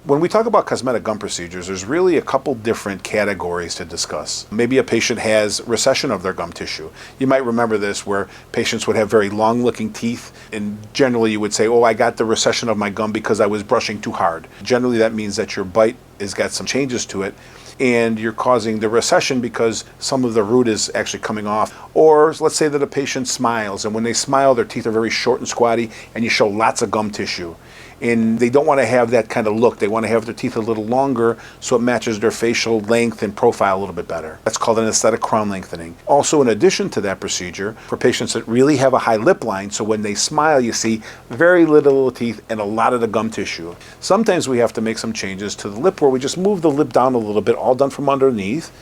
When we talk about cosmetic gum procedures, there's really a couple different categories to discuss. Maybe a patient has recession of their gum tissue. You might remember this, where patients would have very long-looking teeth, and generally you would say, oh, I got the recession of my gum because I was brushing too hard. Generally that means that your bite has got some changes to it, and you're causing the recession because some of the root is actually coming off. Or let's say that a patient smiles, and when they smile, their teeth are very short and squatty, and you show lots of gum tissue. And they don't want to have that kind of look. They want to have their teeth a little longer so it matches their facial length and profile a little bit better. That's called an aesthetic crown lengthening. Also, in addition to that procedure, for patients that really have a high lip line, so when they smile you see very little teeth and a lot of the gum tissue. Sometimes we have to make some changes to the lip where we just move the lip down a little bit, all done from underneath,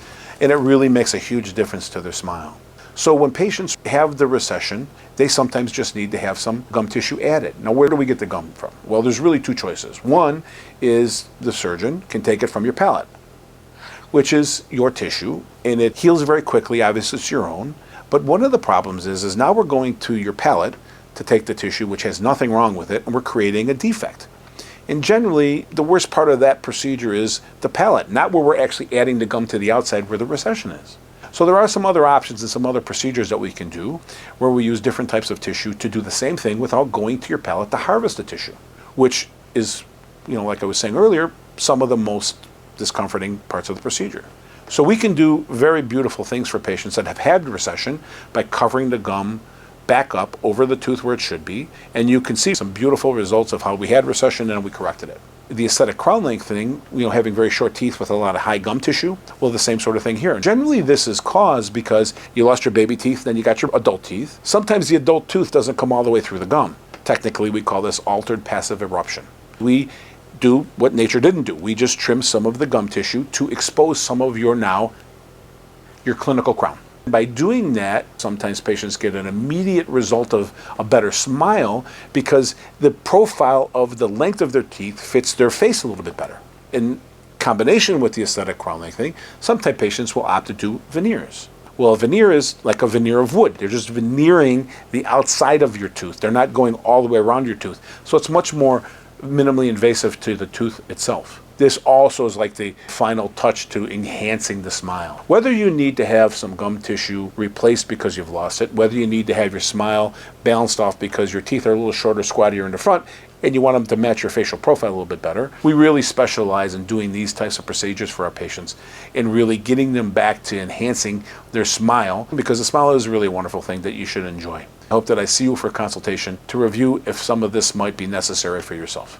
and it really makes a huge difference to their smile. So when patients have the recession, they sometimes just need to have some gum tissue added. Now, where do we get the gum from? Well, there's really two choices. One is the surgeon can take it from your palate, which is your tissue, and it heals very quickly. Obviously, it's your own. But one of the problems is now we're going to your palate to take the tissue, which has nothing wrong with it, and we're creating a defect. And generally, the worst part of that procedure is the palate, not where we're actually adding the gum to the outside where the recession is. So there are some other options and some other procedures that we can do where we use different types of tissue to do the same thing without going to your palate to harvest the tissue, which is, like I was saying earlier, some of the most discomforting parts of the procedure. So we can do very beautiful things for patients that have had recession by covering the gum back up over the tooth where it should be, and you can see some beautiful results of how we had recession and we corrected it. The aesthetic crown lengthening, having very short teeth with a lot of high gum tissue, well, the same sort of thing here. Generally, this is caused because you lost your baby teeth, then you got your adult teeth. Sometimes the adult tooth doesn't come all the way through the gum. Technically, we call this altered passive eruption. We do what nature didn't do. We just trim some of the gum tissue to expose some of your clinical crown. By doing that, sometimes patients get an immediate result of a better smile because the profile of the length of their teeth fits their face a little bit better. In combination with the aesthetic crown lengthening, sometimes patients will opt to do veneers. Well, a veneer is like a veneer of wood. They're just veneering the outside of your tooth. They're not going all the way around your tooth. So it's much more minimally invasive to the tooth itself. This also is like the final touch to enhancing the smile. Whether you need to have some gum tissue replaced because you've lost it, whether you need to have your smile balanced off because your teeth are a little shorter, squattier in the front, and you want them to match your facial profile a little bit better, we really specialize in doing these types of procedures for our patients and really getting them back to enhancing their smile, because a smile is really a wonderful thing that you should enjoy. I hope that I see you for a consultation to review if some of this might be necessary for yourself.